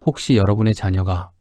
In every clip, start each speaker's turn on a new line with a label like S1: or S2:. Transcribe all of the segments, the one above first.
S1: 혹시 여러분의 자녀가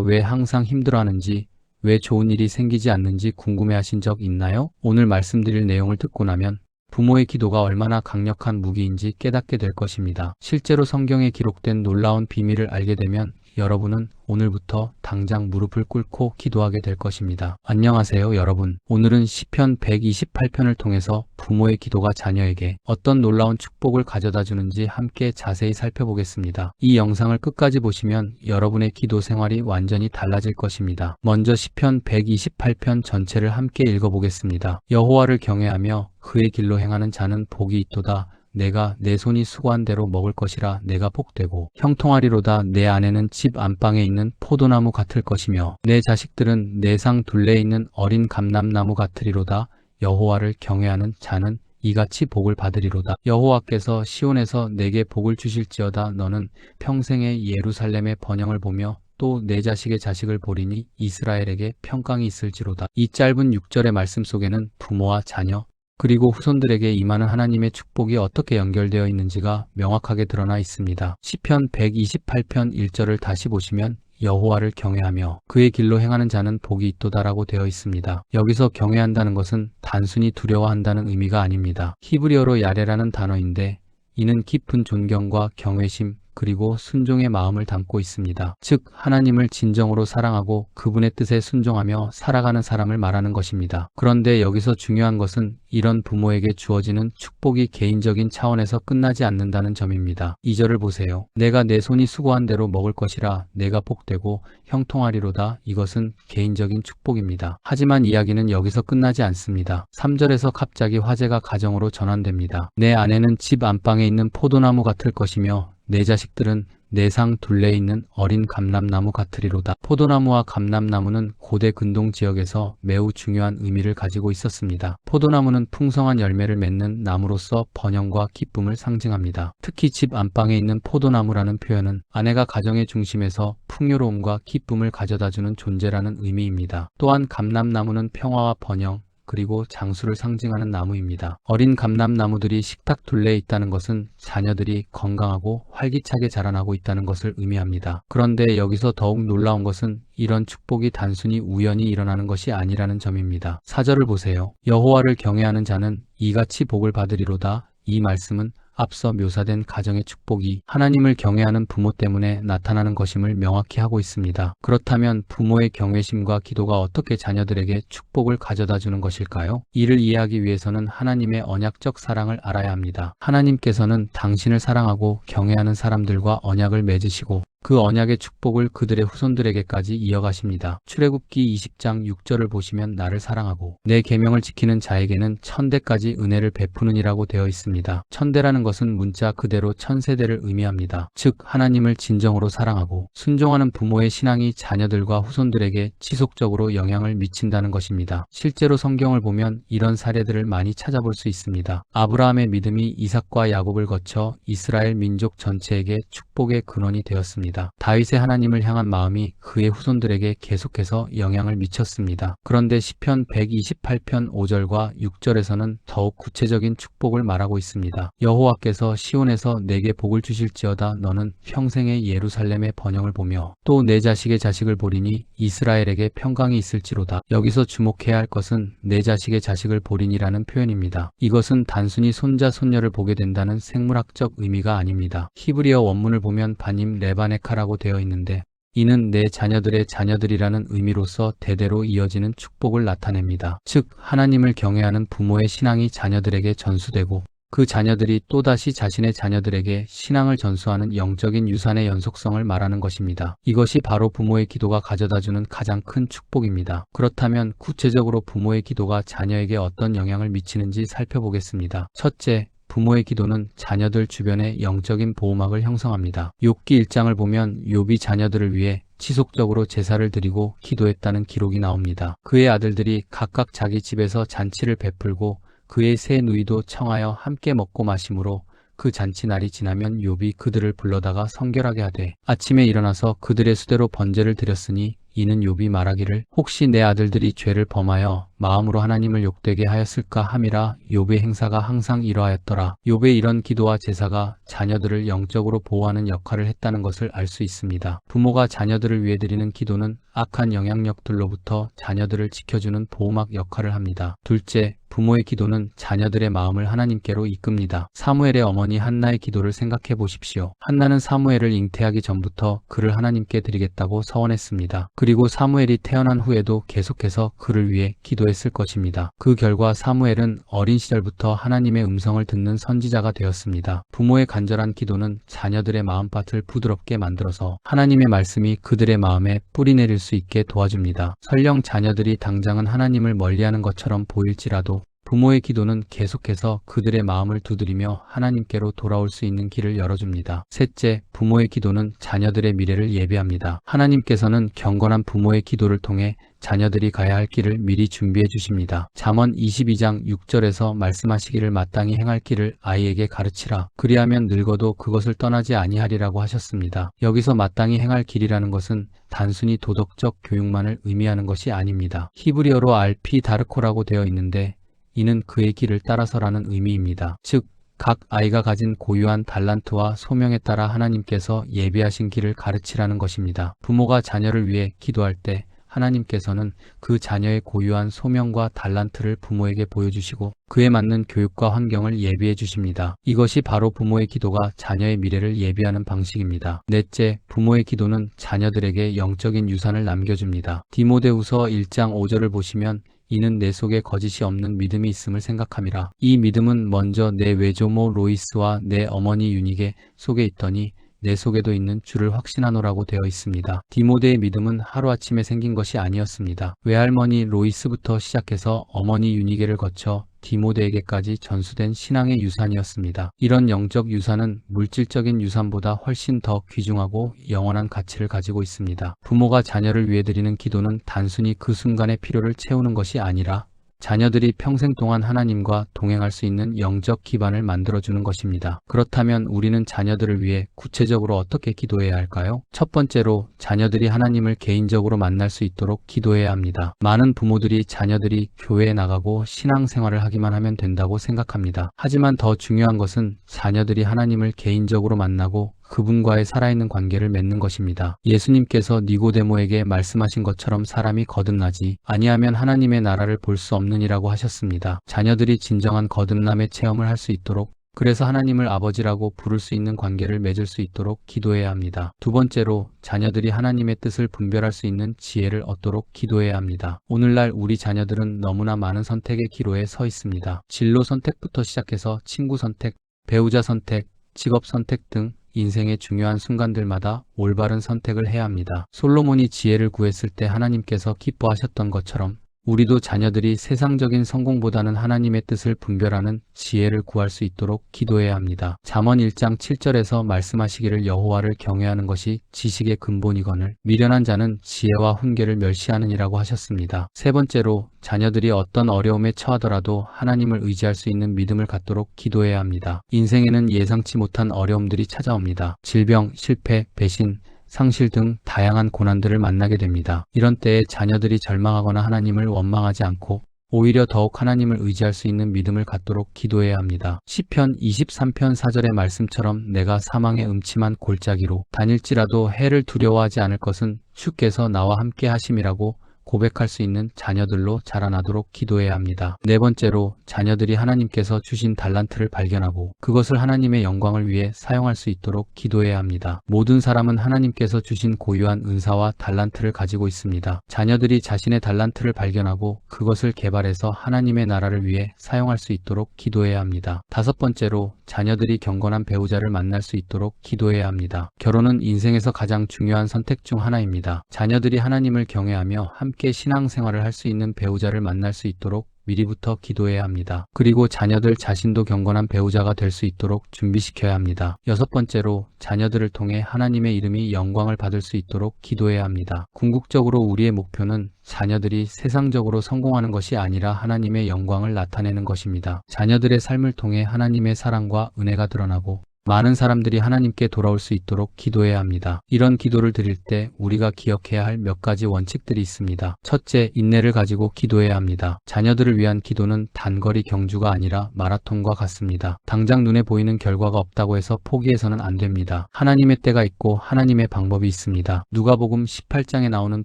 S1: 왜 항상 힘들어하는지, 왜 좋은 일이 생기지 않는지 궁금해하신 적 있나요? 오늘 말씀드릴 내용을 듣고 나면 부모의 기도가 얼마나 강력한 무기인지 깨닫게 될 것입니다. 실제로 성경에 기록된 놀라운 비밀을 알게 되면 여러분은 오늘부터 당장 무릎을 꿇고 기도하게 될 것입니다. 안녕하세요, 여러분. 오늘은 시편 128편을 통해서 부모의 기도가 자녀에게 어떤 놀라운 축복을 가져다 주는지 함께 자세히 살펴보겠습니다. 이 영상을 끝까지 보시면 여러분의 기도 생활이 완전히 달라질 것입니다. 먼저 시편 128편 전체를 함께 읽어보겠습니다. 여호와를 경외하며 그의 길로 행하는 자는 복이 있도다. 내가 내 손이 수고한 대로 먹을 것이라. 내가 복되고 형통하리로다. 내 아내는 집 안방에 있는 포도나무 같을 것이며 내 자식들은 내상 둘레에 있는 어린 감람나무 같으리로다. 여호와를 경외하는 자는 이같이 복을 받으리로다. 여호와께서 시온에서 내게 복을 주실지어다. 너는 평생에 예루살렘의 번영을 보며 또 내 자식의 자식을 보리니 이스라엘에게 평강이 있을지로다. 이 짧은 6절의 말씀 속에는 부모와 자녀 그리고 후손들에게 임하는 하나님의 축복이 어떻게 연결되어 있는지가 명확하게 드러나 있습니다. 시편 128편 1절을 다시 보시면 여호와를 경외하며 그의 길로 행하는 자는 복이 있도다라고 되어 있습니다. 여기서 경외한다는 것은 단순히 두려워한다는 의미가 아닙니다. 히브리어로 야레라는 단어인데 이는 깊은 존경과 경외심 그리고 순종의 마음을 담고 있습니다. 즉 하나님을 진정으로 사랑하고 그분의 뜻에 순종하며 살아가는 사람을 말하는 것입니다. 그런데 여기서 중요한 것은 이런 부모에게 주어지는 축복이 개인적인 차원에서 끝나지 않는다는 점입니다. 2절을 보세요. 내가 내 손이 수고한 대로 먹을 것이라. 내가 복되고 형통하리로다. 이것은 개인적인 축복입니다. 하지만 이야기는 여기서 끝나지 않습니다. 3절에서 갑자기 화제가 가정으로 전환됩니다. 내 아내는 집 안방에 있는 포도나무 같을 것이며 내 자식들은 내상 둘레에 있는 어린 감람나무 같으리로다. 포도나무와 감람나무는 고대 근동 지역에서 매우 중요한 의미를 가지고 있었습니다. 포도나무는 풍성한 열매를 맺는 나무로서 번영과 기쁨을 상징합니다. 특히 집 안방에 있는 포도나무라는 표현은 아내가 가정의 중심에서 풍요로움과 기쁨을 가져다주는 존재라는 의미입니다. 또한 감람나무는 평화와 번영, 그리고 장수를 상징하는 나무입니다. 어린 감람나무들이 식탁 둘레에 있다는 것은 자녀들이 건강하고 활기차게 자라나고 있다는 것을 의미합니다. 그런데 여기서 더욱 놀라운 것은 이런 축복이 단순히 우연히 일어나는 것이 아니라는 점입니다. 4절을 보세요. 여호와를 경외하는 자는 이같이 복을 받으리로다. 이 말씀은 앞서 묘사된 가정의 축복이 하나님을 경외하는 부모 때문에 나타나는 것임을 명확히 하고 있습니다. 그렇다면 부모의 경외심과 기도가 어떻게 자녀들에게 축복을 가져다 주는 것일까요? 이를 이해하기 위해서는 하나님의 언약적 사랑을 알아야 합니다. 하나님께서는 당신을 사랑하고 경외하는 사람들과 언약을 맺으시고 그 언약의 축복을 그들의 후손들에게까지 이어가십니다. 출애굽기 20장 6절을 보시면 나를 사랑하고 내 계명을 지키는 자에게는 천대까지 은혜를 베푸느니라고 되어 있습니다. 천대라는 것은 문자 그대로 천세대를 의미합니다. 즉 하나님을 진정으로 사랑하고 순종하는 부모의 신앙이 자녀들과 후손들에게 지속적으로 영향을 미친다는 것입니다. 실제로 성경을 보면 이런 사례들을 많이 찾아볼 수 있습니다. 아브라함의 믿음이 이삭과 야곱을 거쳐 이스라엘 민족 전체에게 축복의 근원이 되었습니다. 다윗의 하나님을 향한 마음이 그의 후손들에게 계속해서 영향을 미쳤습니다. 그런데 시편 128편 5절과 6절에서는 더욱 구체적인 축복을 말하고 있습니다. 여호와께서 시온에서 내게 복을 주실지어다. 너는 평생에 예루살렘의 번영을 보며 또 내 자식의 자식을 보리니 이스라엘에게 평강이 있을지로다. 여기서 주목해야 할 것은 내 자식의 자식을 보리니라는 표현입니다. 이것은 단순히 손자 손녀를 보게 된다는 생물학적 의미가 아닙니다. 히브리어 원문을 보면 바님 레바네카라고 되어 있는데 이는 내 자녀들의 자녀들이라는 의미로서 대대로 이어지는 축복을 나타냅니다. 즉 하나님을 경외하는 부모의 신앙이 자녀들에게 전수되고 그 자녀들이 또다시 자신의 자녀들에게 신앙을 전수하는 영적인 유산의 연속성을 말하는 것입니다. 이것이 바로 부모의 기도가 가져다주는 가장 큰 축복입니다. 그렇다면 구체적으로 부모의 기도가 자녀에게 어떤 영향을 미치는지 살펴보겠습니다. 첫째, 부모의 기도는 자녀들 주변에 영적인 보호막을 형성합니다. 욥기 1장을 보면 욥이 자녀들을 위해 지속적으로 제사를 드리고 기도했다는 기록이 나옵니다. 그의 아들들이 각각 자기 집에서 잔치를 베풀고 그의 세 누이도 청하여 함께 먹고 마심으로 그 잔치날이 지나면 욥이 그들을 불러다가 성결하게 하되 아침에 일어나서 그들의 수대로 번제를 드렸으니 이는 욥이 말하기를 혹시 내 아들들이 죄를 범하여 마음으로 하나님을 욕되게 하였을까 함이라. 욥의 행사가 항상 이러하였더라. 욥의 이런 기도와 제사가 자녀들을 영적으로 보호하는 역할을 했다는 것을 알 수 있습니다. 부모가 자녀들을 위해 드리는 기도는 악한 영향력들로부터 자녀들을 지켜주는 보호막 역할을 합니다. 둘째, 부모의 기도는 자녀들의 마음을 하나님께로 이끕니다. 사무엘의 어머니 한나의 기도를 생각해 보십시오. 한나는 사무엘을 잉태하기 전부터 그를 하나님께 드리겠다고 서원했습니다. 그리고 사무엘이 태어난 후에도 계속해서 그를 위해 기도했을 것입니다. 그 결과 사무엘은 어린 시절부터 하나님의 음성을 듣는 선지자가 되었습니다. 부모의 간절한 기도는 자녀들의 마음밭을 부드럽게 만들어서 하나님의 말씀이 그들의 마음에 뿌리내릴 수 있게 도와줍니다. 설령 자녀들이 당장은 하나님을 멀리하는 것처럼 보일지라도 부모의 기도는 계속해서 그들의 마음을 두드리며 하나님께로 돌아올 수 있는 길을 열어줍니다. 셋째, 부모의 기도는 자녀들의 미래를 예비합니다. 하나님께서는 경건한 부모의 기도를 통해 자녀들이 가야 할 길을 미리 준비해 주십니다. 잠언 22장 6절에서 말씀하시기를 마땅히 행할 길을 아이에게 가르치라. 그리하면 늙어도 그것을 떠나지 아니하리라고 하셨습니다. 여기서 마땅히 행할 길이라는 것은 단순히 도덕적 교육만을 의미하는 것이 아닙니다. 히브리어로 알피 다르코라고 되어 있는데 이는 그의 길을 따라서라는 의미입니다. 즉, 각 아이가 가진 고유한 달란트와 소명에 따라 하나님께서 예비하신 길을 가르치라는 것입니다. 부모가 자녀를 위해 기도할 때 하나님께서는 그 자녀의 고유한 소명과 달란트를 부모에게 보여주시고 그에 맞는 교육과 환경을 예비해 주십니다. 이것이 바로 부모의 기도가 자녀의 미래를 예비하는 방식입니다. 넷째, 부모의 기도는 자녀들에게 영적인 유산을 남겨줍니다. 디모데후서 1장 5절을 보시면 이는 내 속에 거짓이 없는 믿음이 있음을 생각함이라. 이 믿음은 먼저 내 외조모 로이스와 내 어머니 유니게 속에 있더니 내 속에도 있는 주를 확신하노라고 되어 있습니다. 디모데의 믿음은 하루아침에 생긴 것이 아니었습니다. 외할머니 로이스부터 시작해서 어머니 유니게를 거쳐 디모데에게까지 전수된 신앙의 유산이었습니다. 이런 영적 유산은 물질적인 유산보다 훨씬 더 귀중하고 영원한 가치를 가지고 있습니다. 부모가 자녀를 위해 드리는 기도는 단순히 그 순간의 필요를 채우는 것이 아니라 자녀들이 평생 동안 하나님과 동행할 수 있는 영적 기반을 만들어주는 것입니다. 그렇다면 우리는 자녀들을 위해 구체적으로 어떻게 기도해야 할까요? 첫 번째로 자녀들이 하나님을 개인적으로 만날 수 있도록 기도해야 합니다. 많은 부모들이 자녀들이 교회에 나가고 신앙생활을 하기만 하면 된다고 생각합니다. 하지만 더 중요한 것은 자녀들이 하나님을 개인적으로 만나고 그분과의 살아있는 관계를 맺는 것입니다. 예수님께서 니고데모에게 말씀하신 것처럼 사람이 거듭나지 아니하면 하나님의 나라를 볼 수 없느니라고 하셨습니다. 자녀들이 진정한 거듭남의 체험을 할 수 있도록, 그래서 하나님을 아버지라고 부를 수 있는 관계를 맺을 수 있도록 기도해야 합니다. 두 번째로 자녀들이 하나님의 뜻을 분별할 수 있는 지혜를 얻도록 기도해야 합니다. 오늘날 우리 자녀들은 너무나 많은 선택의 기로에 서 있습니다. 진로 선택부터 시작해서 친구 선택, 배우자 선택, 직업 선택 등 인생의 중요한 순간들마다 올바른 선택을 해야 합니다. 솔로몬이 지혜를 구했을 때 하나님께서 기뻐하셨던 것처럼 우리도 자녀들이 세상적인 성공보다는 하나님의 뜻을 분별하는 지혜를 구할 수 있도록 기도해야 합니다. 잠언 1장 7절에서 말씀하시기를 여호와를 경외하는 것이 지식의 근본이거늘 미련한 자는 지혜와 훈계를 멸시하느니라고 하셨습니다. 세 번째로 자녀들이 어떤 어려움에 처하더라도 하나님을 의지할 수 있는 믿음을 갖도록 기도해야 합니다. 인생에는 예상치 못한 어려움들이 찾아옵니다. 질병, 실패, 배신, 상실 등 다양한 고난들을 만나게 됩니다. 이런 때에 자녀들이 절망하거나 하나님을 원망하지 않고 오히려 더욱 하나님을 의지할 수 있는 믿음을 갖도록 기도해야 합니다. 시편 23편 4절의 말씀처럼 내가 사망의 음침한 골짜기로 다닐지라도 해를 두려워하지 않을 것은 주께서 나와 함께 하심이라고 고백할 수 있는 자녀들로 자라나도록 기도해야 합니다. 네 번째로 자녀들이 하나님께서 주신 달란트를 발견하고 그것을 하나님의 영광을 위해 사용할 수 있도록 기도해야 합니다. 모든 사람은 하나님께서 주신 고유한 은사와 달란트를 가지고 있습니다. 자녀들이 자신의 달란트를 발견하고 그것을 개발해서 하나님의 나라를 위해 사용할 수 있도록 기도해야 합니다. 다섯 번째로 자녀들이 경건한 배우자를 만날 수 있도록 기도해야 합니다. 결혼은 인생에서 가장 중요한 선택 중 하나입니다. 자녀들이 하나님을 경외하며 함께 신앙생활을 할 수 있는 배우자를 만날 수 있도록 미리부터 기도해야 합니다. 그리고 자녀들 자신도 경건한 배우자가 될 수 있도록 준비시켜야 합니다. 여섯 번째로 자녀들을 통해 하나님의 이름이 영광을 받을 수 있도록 기도해야 합니다. 궁극적으로 우리의 목표는 자녀들이 세상적으로 성공하는 것이 아니라 하나님의 영광을 나타내는 것입니다. 자녀들의 삶을 통해 하나님의 사랑과 은혜가 드러나고 많은 사람들이 하나님께 돌아올 수 있도록 기도해야 합니다. 이런 기도를 드릴 때 우리가 기억해야 할 몇 가지 원칙들이 있습니다. 첫째, 인내를 가지고 기도해야 합니다. 자녀들을 위한 기도는 단거리 경주가 아니라 마라톤과 같습니다. 당장 눈에 보이는 결과가 없다고 해서 포기해서는 안 됩니다. 하나님의 때가 있고 하나님의 방법이 있습니다. 누가복음 18장에 나오는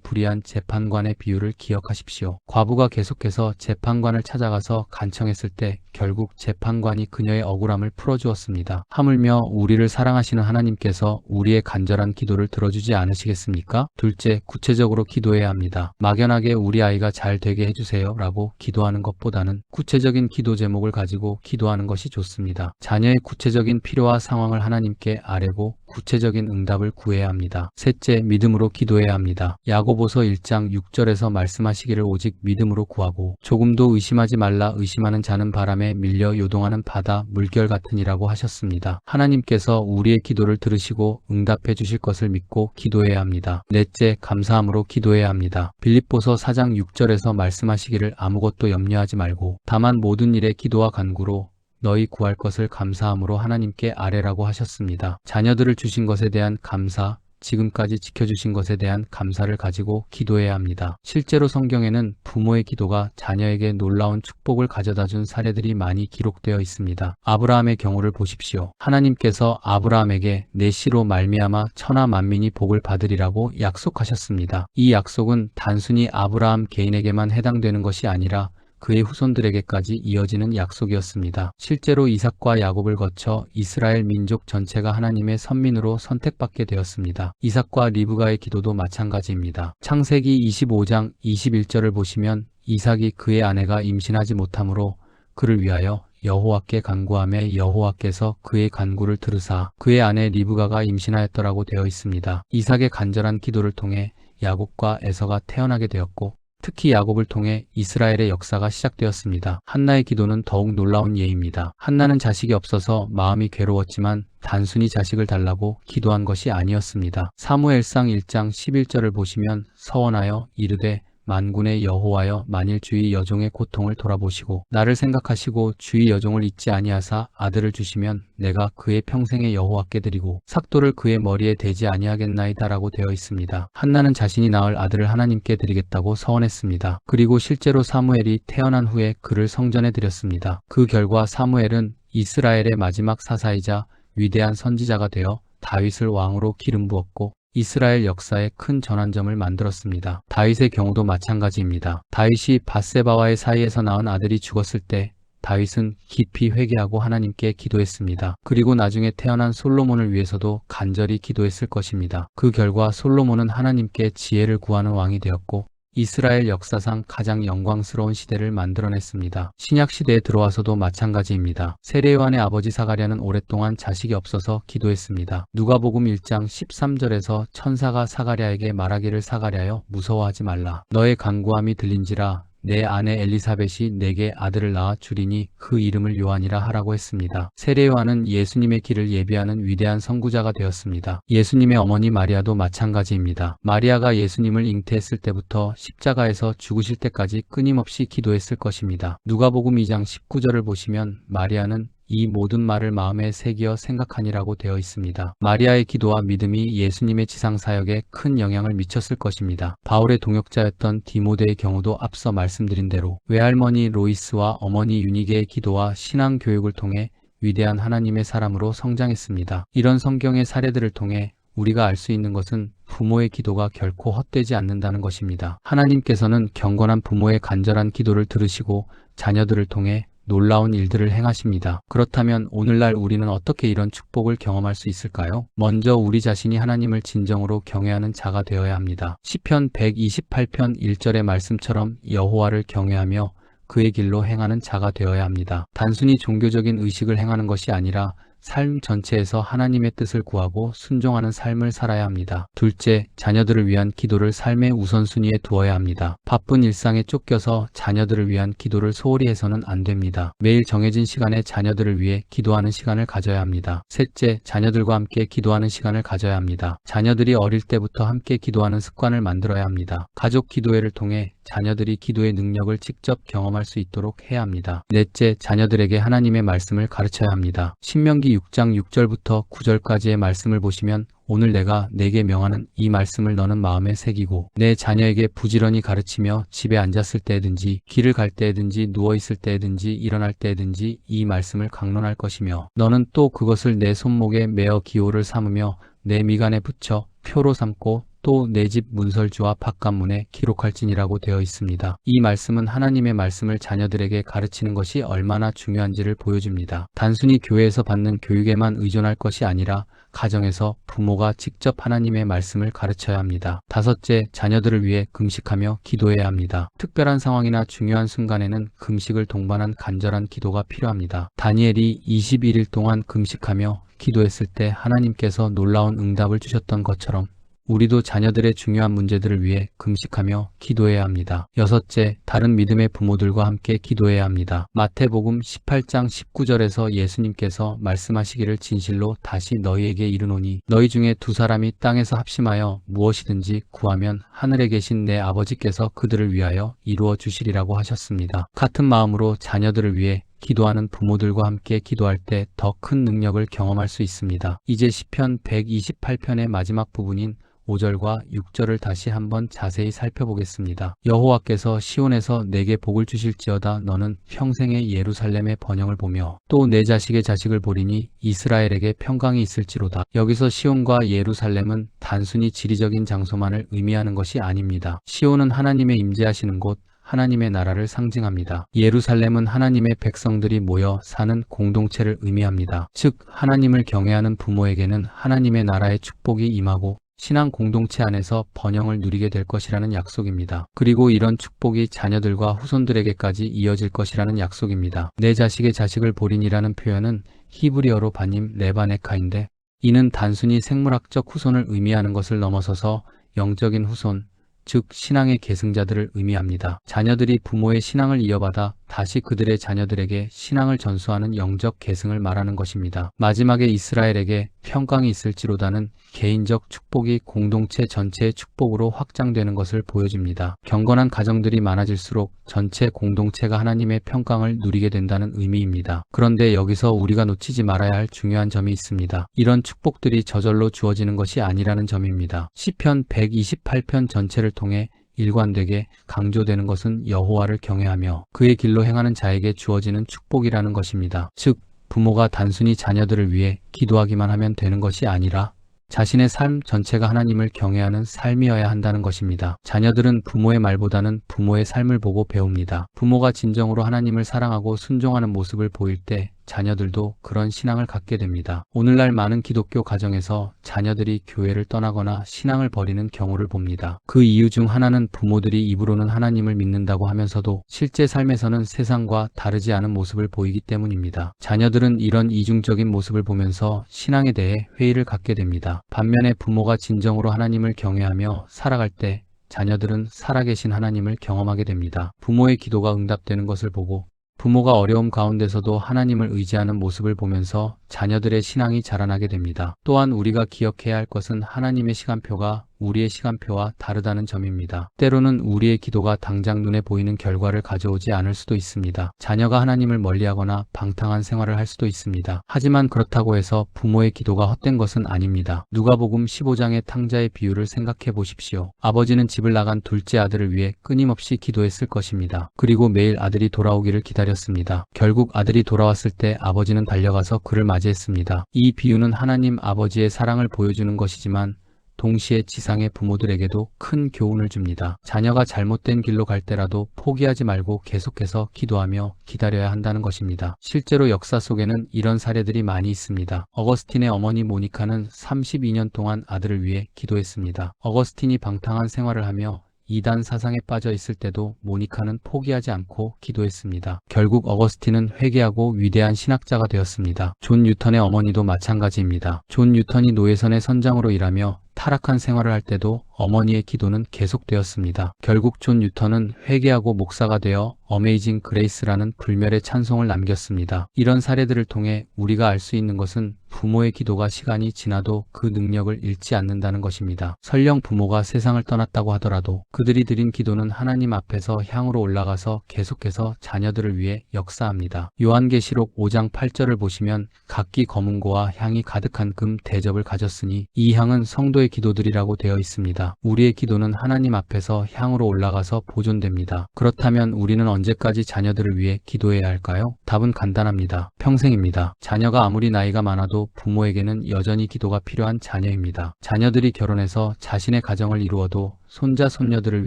S1: 불의한 재판관의 비유를 기억하십시오. 과부가 계속해서 재판관을 찾아가서 간청했을 때 결국 재판관이 그녀의 억울함을 풀어주었습니다. 하물며 우리를 사랑하시는 하나님께서 우리의 간절한 기도를 들어주지 않으시겠습니까? 둘째, 구체적으로 기도해야 합니다. 막연하게 우리 아이가 잘 되게 해주세요 라고 기도하는 것보다는 구체적인 기도 제목을 가지고 기도하는 것이 좋습니다. 자녀의 구체적인 필요와 상황을 하나님께 아뢰고 구체적인 응답을 구해야 합니다. 셋째, 믿음으로 기도해야 합니다. 야고보서 1장 6절에서 말씀하시기를 오직 믿음으로 구하고 조금도 의심하지 말라. 의심하는 자는 바람에 밀려 요동하는 바다 물결 같으니라고 하셨습니다. 하나님께서 우리의 기도를 들으시고 응답해 주실 것을 믿고 기도해야 합니다. 넷째, 감사함으로 기도해야 합니다. 빌립보서 4장 6절에서 말씀하시기를 아무것도 염려하지 말고 다만 모든 일에 기도와 간구로 너희 구할 것을 감사함으로 하나님께 아뢰라고 하셨습니다. 자녀들을 주신 것에 대한 감사, 지금까지 지켜주신 것에 대한 감사를 가지고 기도해야 합니다. 실제로 성경에는 부모의 기도가 자녀에게 놀라운 축복을 가져다 준 사례들이 많이 기록되어 있습니다. 아브라함의 경우를 보십시오. 하나님께서 아브라함에게 내 씨로 말미암아 천하 만민이 복을 받으리라고 약속하셨습니다. 이 약속은 단순히 아브라함 개인에게만 해당되는 것이 아니라 그의 후손들에게까지 이어지는 약속이었습니다. 실제로 이삭과 야곱을 거쳐 이스라엘 민족 전체가 하나님의 선민으로 선택받게 되었습니다. 이삭과 리브가의 기도도 마찬가지입니다. 창세기 25장 21절을 보시면 이삭이 그의 아내가 임신하지 못하므로 그를 위하여 여호와께 간구하매 여호와께서 그의 간구를 들으사 그의 아내 리브가가 임신하였더라고 되어 있습니다. 이삭의 간절한 기도를 통해 야곱과 에서가 태어나게 되었고 특히 야곱을 통해 이스라엘의 역사가 시작되었습니다. 한나의 기도는 더욱 놀라운 예입니다. 한나는 자식이 없어서 마음이 괴로웠지만 단순히 자식을 달라고 기도한 것이 아니었습니다. 사무엘상 1장 11절을 보시면 서원하여 이르되 만군의 여호와여 만일 주의 여종의 고통을 돌아보시고 나를 생각하시고 주의 여종을 잊지 아니하사 아들을 주시면 내가 그의 평생에 여호와께 드리고 삭도를 그의 머리에 대지 아니하겠나이다라고 되어 있습니다. 한나는 자신이 낳을 아들을 하나님께 드리겠다고 서원했습니다. 그리고 실제로 사무엘이 태어난 후에 그를 성전에 드렸습니다. 그 결과 사무엘은 이스라엘의 마지막 사사이자 위대한 선지자가 되어 다윗을 왕으로 기름 부었고 이스라엘 역사에 큰 전환점을 만들었습니다. 다윗의 경우도 마찬가지입니다. 다윗이 밧세바와의 사이에서 낳은 아들이 죽었을 때 다윗은 깊이 회개하고 하나님께 기도했습니다. 그리고 나중에 태어난 솔로몬을 위해서도 간절히 기도했을 것입니다. 그 결과 솔로몬은 하나님께 지혜를 구하는 왕이 되었고 이스라엘 역사상 가장 영광스러운 시대를 만들어냈습니다. 신약 시대에 들어와서도 마찬가지입니다. 세례요한의 아버지 사가랴는 오랫동안 자식이 없어서 기도했습니다. 누가복음 1장 13절에서 천사가 사가랴에게 말하기를 사가랴여 무서워하지 말라. 너의 간구함이 들린지라 내 아내 엘리사벳이 내게 아들을 낳아 주리니 그 이름을 요한이라 하라고 했습니다. 세례요한은 예수님의 길을 예비하는 위대한 선구자가 되었습니다. 예수님의 어머니 마리아도 마찬가지입니다. 마리아가 예수님을 잉태했을 때부터 십자가에서 죽으실 때까지 끊임없이 기도했을 것입니다. 누가복음 2장 19절을 보시면 마리아는 이 모든 말을 마음에 새기어 생각하니라고 되어 있습니다. 마리아의 기도와 믿음이 예수님의 지상사역에 큰 영향을 미쳤을 것입니다. 바울의 동역자였던 디모데의 경우도 앞서 말씀드린 대로 외할머니 로이스와 어머니 유니게의 기도와 신앙교육을 통해 위대한 하나님의 사람으로 성장했습니다. 이런 성경의 사례들을 통해 우리가 알 수 있는 것은 부모의 기도가 결코 헛되지 않는다는 것입니다. 하나님께서는 경건한 부모의 간절한 기도를 들으시고 자녀들을 통해 놀라운 일들을 행하십니다. 그렇다면 오늘날 우리는 어떻게 이런 축복을 경험할 수 있을까요? 먼저 우리 자신이 하나님을 진정으로 경외하는 자가 되어야 합니다. 시편 128편 1절의 말씀처럼 여호와를 경외하며 그의 길로 행하는 자가 되어야 합니다. 단순히 종교적인 의식을 행하는 것이 아니라 삶 전체에서 하나님의 뜻을 구하고 순종하는 삶을 살아야 합니다. 둘째, 자녀들을 위한 기도를 삶의 우선순위에 두어야 합니다. 바쁜 일상에 쫓겨서 자녀들을 위한 기도를 소홀히 해서는 안 됩니다. 매일 정해진 시간에 자녀들을 위해 기도하는 시간을 가져야 합니다. 셋째, 자녀들과 함께 기도하는 시간을 가져야 합니다. 자녀들이 어릴 때부터 함께 기도하는 습관을 만들어야 합니다. 가족 기도회를 통해 자녀들이 기도의 능력을 직접 경험할 수 있도록 해야 합니다. 넷째, 자녀들에게 하나님의 말씀을 가르쳐야 합니다. 신명기 출애굽기 6장 6절부터 9절까지의 말씀을 보시면 오늘 내가 네게 명하는 이 말씀을 너는 마음에 새기고 내 자녀에게 부지런히 가르치며 집에 앉았을 때든지 길을 갈 때든지 누워있을 때든지 일어날 때든지 이 말씀을 강론할 것이며 너는 또 그것을 내 손목에 매어 기호를 삼으며 내 미간에 붙여 표로 삼고 또 내 집 문설주와 바깥문에 기록할지니라고 되어 있습니다. 이 말씀은 하나님의 말씀을 자녀들에게 가르치는 것이 얼마나 중요한지를 보여줍니다. 단순히 교회에서 받는 교육에만 의존할 것이 아니라 가정에서 부모가 직접 하나님의 말씀을 가르쳐야 합니다. 다섯째, 자녀들을 위해 금식하며 기도해야 합니다. 특별한 상황이나 중요한 순간에는 금식을 동반한 간절한 기도가 필요합니다. 다니엘이 21일 동안 금식하며 기도했을 때 하나님께서 놀라운 응답을 주셨던 것처럼 우리도 자녀들의 중요한 문제들을 위해 금식하며 기도해야 합니다. 여섯째, 다른 믿음의 부모들과 함께 기도해야 합니다. 마태복음 18장 19절에서 예수님께서 말씀하시기를 진실로 다시 너희에게 이르노니 너희 중에 두 사람이 땅에서 합심하여 무엇이든지 구하면 하늘에 계신 내 아버지께서 그들을 위하여 이루어 주시리라고 하셨습니다. 같은 마음으로 자녀들을 위해 기도하는 부모들과 함께 기도할 때 더 큰 능력을 경험할 수 있습니다. 이제 시편 128편의 마지막 부분인 5절과 6절을 다시 한번 자세히 살펴보겠습니다. 여호와께서 시온에서 내게 복을 주실지어다. 너는 평생의 예루살렘의 번영을 보며 또 내 자식의 자식을 보리니 이스라엘에게 평강이 있을지로다. 여기서 시온과 예루살렘은 단순히 지리적인 장소만을 의미하는 것이 아닙니다. 시온은 하나님의 임재하시는 곳, 하나님의 나라를 상징합니다. 예루살렘은 하나님의 백성들이 모여 사는 공동체를 의미합니다. 즉, 하나님을 경외하는 부모에게는 하나님의 나라의 축복이 임하고 신앙 공동체 안에서 번영을 누리게 될 것이라는 약속입니다. 그리고 이런 축복이 자녀들과 후손들에게까지 이어질 것이라는 약속입니다. 내 자식의 자식을 보린이라는 표현은 히브리어로 바님 레바네카인데 이는 단순히 생물학적 후손을 의미하는 것을 넘어서서 영적인 후손, 즉 신앙의 계승자들을 의미합니다. 자녀들이 부모의 신앙을 이어받아 다시 그들의 자녀들에게 신앙을 전수하는 영적 계승을 말하는 것입니다. 마지막에 이스라엘에게 평강이 있을지로다는 개인적 축복이 공동체 전체의 축복으로 확장되는 것을 보여줍니다. 경건한 가정들이 많아질수록 전체 공동체가 하나님의 평강을 누리게 된다는 의미입니다. 그런데 여기서 우리가 놓치지 말아야 할 중요한 점이 있습니다. 이런 축복들이 저절로 주어지는 것이 아니라는 점입니다. 시편 128편 전체를 통해 일관되게 강조되는 것은 여호와를 경외하며 그의 길로 행하는 자에게 주어지는 축복이라는 것입니다. 즉, 부모가 단순히 자녀들을 위해 기도하기만 하면 되는 것이 아니라 자신의 삶 전체가 하나님을 경외하는 삶이어야 한다는 것입니다. 자녀들은 부모의 말보다는 부모의 삶을 보고 배웁니다. 부모가 진정으로 하나님을 사랑하고 순종하는 모습을 보일 때 자녀들도 그런 신앙을 갖게 됩니다. 오늘날 많은 기독교 가정에서 자녀들이 교회를 떠나거나 신앙을 버리는 경우를 봅니다. 그 이유 중 하나는 부모들이 입으로는 하나님을 믿는다고 하면서도 실제 삶에서는 세상과 다르지 않은 모습을 보이기 때문입니다. 자녀들은 이런 이중적인 모습을 보면서 신앙에 대해 회의를 갖게 됩니다. 반면에 부모가 진정으로 하나님을 경외하며 살아갈 때 자녀들은 살아계신 하나님을 경험하게 됩니다. 부모의 기도가 응답되는 것을 보고 부모가 어려움 가운데서도 하나님을 의지하는 모습을 보면서 자녀들의 신앙이 자라나게 됩니다. 또한 우리가 기억해야 할 것은 하나님의 시간표가 우리의 시간표와 다르다는 점입니다. 때로는 우리의 기도가 당장 눈에 보이는 결과를 가져오지 않을 수도 있습니다. 자녀가 하나님을 멀리하거나 방탕한 생활을 할 수도 있습니다. 하지만 그렇다고 해서 부모의 기도가 헛된 것은 아닙니다. 누가복음 15장의 탕자의 비유를 생각해 보십시오. 아버지는 집을 나간 둘째 아들을 위해 끊임없이 기도했을 것입니다. 그리고 매일 아들이 돌아오기를 기다렸습니다. 결국 아들이 돌아왔을 때 아버지는 달려가서 그를 맞이했습니다. 이 비유는 하나님 아버지의 사랑을 보여주는 것이지만 동시에 지상의 부모들에게도 큰 교훈을 줍니다. 자녀가 잘못된 길로 갈 때라도 포기하지 말고 계속해서 기도하며 기다려야 한다는 것입니다. 실제로 역사 속에는 이런 사례들이 많이 있습니다. 어거스틴의 어머니 모니카는 32년 동안 아들을 위해 기도했습니다. 어거스틴이 방탕한 생활을 하며 이단 사상에 빠져 있을 때도 모니카는 포기하지 않고 기도했습니다. 결국 어거스틴은 회개하고 위대한 신학자가 되었습니다. 존 뉴턴의 어머니도 마찬가지입니다. 존 뉴턴이 노예선의 선장으로 일하며 타락한 생활을 할 때도 어머니의 기도는 계속되었습니다. 결국 존 뉴턴은 회개하고 목사가 되어 어메이징 그레이스라는 불멸의 찬송을 남겼습니다. 이런 사례들을 통해 우리가 알 수 있는 것은 부모의 기도가 시간이 지나도 그 능력을 잃지 않는다는 것입니다. 설령 부모가 세상을 떠났다고 하더라도 그들이 드린 기도는 하나님 앞에서 향으로 올라가서 계속해서 자녀들을 위해 역사합니다. 요한계시록 5장 8절을 보시면 각기 검은고와 향이 가득한 금 대접을 가졌으니 이 향은 성도의 기도들이라고 되어 있습니다. 우리의 기도는 하나님 앞에서 향으로 올라가서 보존됩니다. 그렇다면 우리는 언제까지 자녀들을 위해 기도해야 할까요? 답은 간단합니다. 평생입니다. 자녀가 아무리 나이가 많아도 부모에게는 여전히 기도가 필요한 자녀입니다. 자녀들이 결혼해서 자신의 가정을 이루어도 손자 손녀들을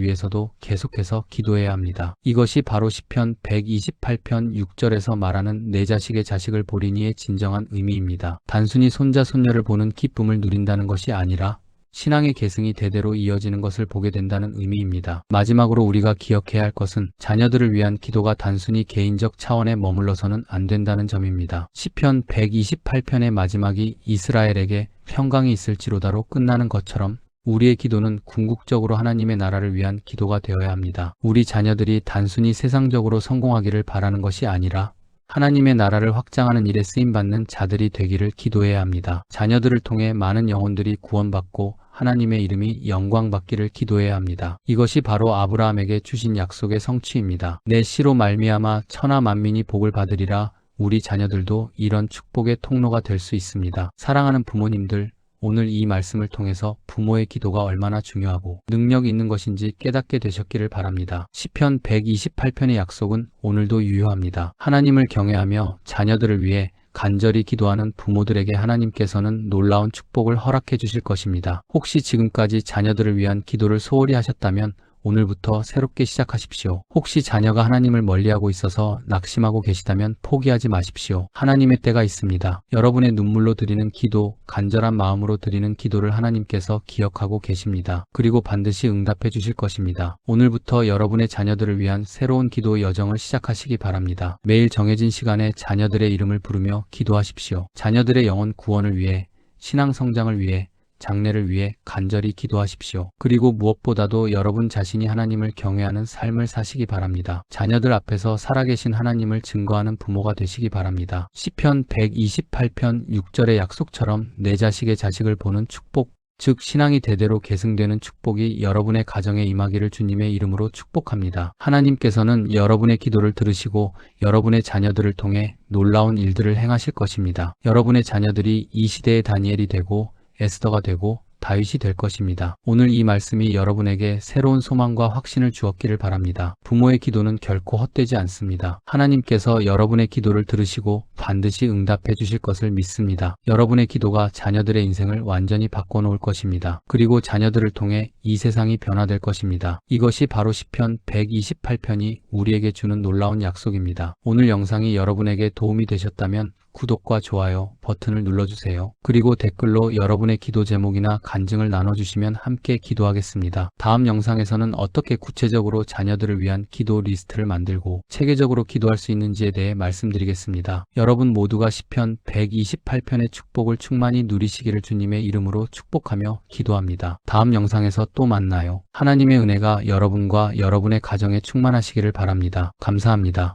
S1: 위해서도 계속해서 기도해야 합니다. 이것이 바로 시편 128편 6절에서 말하는 내 자식의 자식을 보리니의 진정한 의미입니다. 단순히 손자 손녀를 보는 기쁨을 누린다는 것이 아니라 신앙의 계승이 대대로 이어지는 것을 보게 된다는 의미입니다. 마지막으로 우리가 기억해야 할 것은 자녀들을 위한 기도가 단순히 개인적 차원에 머물러서는 안 된다는 점입니다. 시편 128편의 마지막이 이스라엘에게 평강이 있을지로다로 끝나는 것처럼 우리의 기도는 궁극적으로 하나님의 나라를 위한 기도가 되어야 합니다. 우리 자녀들이 단순히 세상적으로 성공하기를 바라는 것이 아니라 하나님의 나라를 확장하는 일에 쓰임받는 자들이 되기를 기도해야 합니다. 자녀들을 통해 많은 영혼들이 구원받고 하나님의 이름이 영광받기를 기도해야 합니다. 이것이 바로 아브라함에게 주신 약속의 성취입니다. 내 씨로 말미암아 천하 만민이 복을 받으리라. 우리 자녀들도 이런 축복의 통로가 될 수 있습니다. 사랑하는 부모님들, 오늘 이 말씀을 통해서 부모의 기도가 얼마나 중요하고 능력이 있는 것인지 깨닫게 되셨기를 바랍니다. 시편 128편의 약속은 오늘도 유효합니다. 하나님을 경외하며 자녀들을 위해 간절히 기도하는 부모들에게 하나님께서는 놀라운 축복을 허락해 주실 것입니다. 혹시 지금까지 자녀들을 위한 기도를 소홀히 하셨다면 오늘부터 새롭게 시작하십시오. 혹시 자녀가 하나님을 멀리하고 있어서 낙심하고 계시다면 포기하지 마십시오. 하나님의 때가 있습니다. 여러분의 눈물로 드리는 기도, 간절한 마음으로 드리는 기도를 하나님께서 기억하고 계십니다. 그리고 반드시 응답해 주실 것입니다. 오늘부터 여러분의 자녀들을 위한 새로운 기도 여정을 시작하시기 바랍니다. 매일 정해진 시간에 자녀들의 이름을 부르며 기도하십시오. 자녀들의 영혼 구원을 위해, 신앙 성장을 위해, 장래를 위해 간절히 기도하십시오. 그리고 무엇보다도 여러분 자신이 하나님을 경외하는 삶을 사시기 바랍니다. 자녀들 앞에서 살아계신 하나님을 증거하는 부모가 되시기 바랍니다. 시편 128편 6절의 약속처럼 내 자식의 자식을 보는 축복, 즉 신앙이 대대로 계승되는 축복이 여러분의 가정에 임하기를 주님의 이름으로 축복합니다. 하나님께서는 여러분의 기도를 들으시고 여러분의 자녀들을 통해 놀라운 일들을 행하실 것입니다. 여러분의 자녀들이 이 시대의 다니엘이 되고 에스더가 되고 다윗이 될 것입니다. 오늘 이 말씀이 여러분에게 새로운 소망과 확신을 주었기를 바랍니다. 부모의 기도는 결코 헛되지 않습니다. 하나님께서 여러분의 기도를 들으시고 반드시 응답해 주실 것을 믿습니다. 여러분의 기도가 자녀들의 인생을 완전히 바꿔놓을 것입니다. 그리고 자녀들을 통해 이 세상이 변화될 것입니다. 이것이 바로 시편 128편이 우리에게 주는 놀라운 약속입니다. 오늘 영상이 여러분에게 도움이 되셨다면 구독과 좋아요 버튼을 눌러주세요. 그리고 댓글로 여러분의 기도 제목이나 간증을 나눠주시면 함께 기도하겠습니다. 다음 영상에서는 어떻게 구체적으로 자녀들을 위한 기도 리스트를 만들고 체계적으로 기도할 수 있는지에 대해 말씀드리겠습니다. 여러분 모두가 시편 128편의 축복을 충만히 누리시기를 주님의 이름으로 축복하며 기도합니다. 다음 영상에서 또 만나요. 하나님의 은혜가 여러분과 여러분의 가정에 충만하시기를 바랍니다. 감사합니다.